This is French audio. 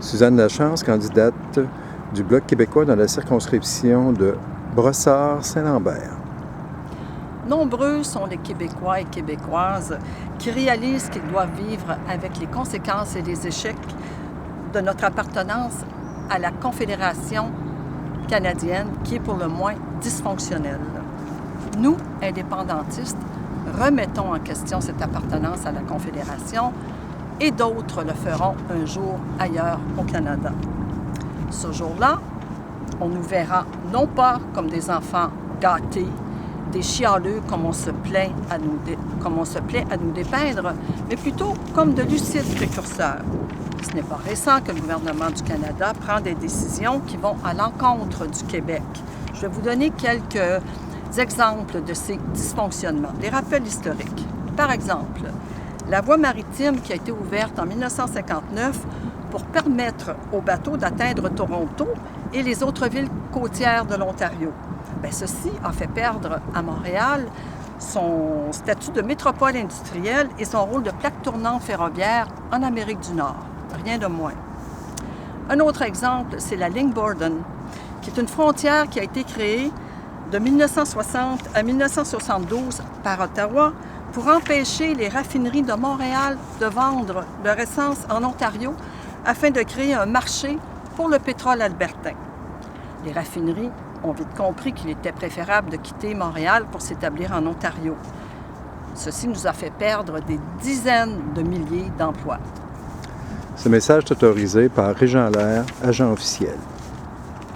Suzanne Lachance, candidate du Bloc québécois dans la circonscription de Brossard-Saint-Lambert. Nombreux sont les Québécois et Québécoises qui réalisent qu'ils doivent vivre avec les conséquences et les échecs de notre appartenance à la Confédération canadienne qui est pour le moins dysfonctionnelle. Nous, indépendantistes, remettons en question cette appartenance à la Confédération et d'autres le feront un jour ailleurs au Canada. Ce jour-là, on nous verra non pas comme des enfants gâtés, des chialeux comme on se plaît à nous dépeindre, mais plutôt comme de lucides précurseurs. Ce n'est pas récent que le gouvernement du Canada prend des décisions qui vont à l'encontre du Québec. Je vais vous donner quelques exemples de ces dysfonctionnements, des rappels historiques. Par exemple, la voie maritime qui a été ouverte en 1959 pour permettre aux bateaux d'atteindre Toronto et les autres villes côtières de l'Ontario. Ceci a fait perdre à Montréal son statut de métropole industrielle et son rôle de plaque tournante ferroviaire en Amérique du Nord. Rien de moins. Un autre exemple, c'est la ligne Borden, qui est une frontière qui a été créée de 1960 à 1972 par Ottawa pour empêcher les raffineries de Montréal de vendre leur essence en Ontario afin de créer un marché pour le pétrole albertain. Les raffineries ont vite compris qu'il était préférable de quitter Montréal pour s'établir en Ontario. Ceci nous a fait perdre des dizaines de milliers d'emplois. Ce message est autorisé par Régent Allaire, agent officiel.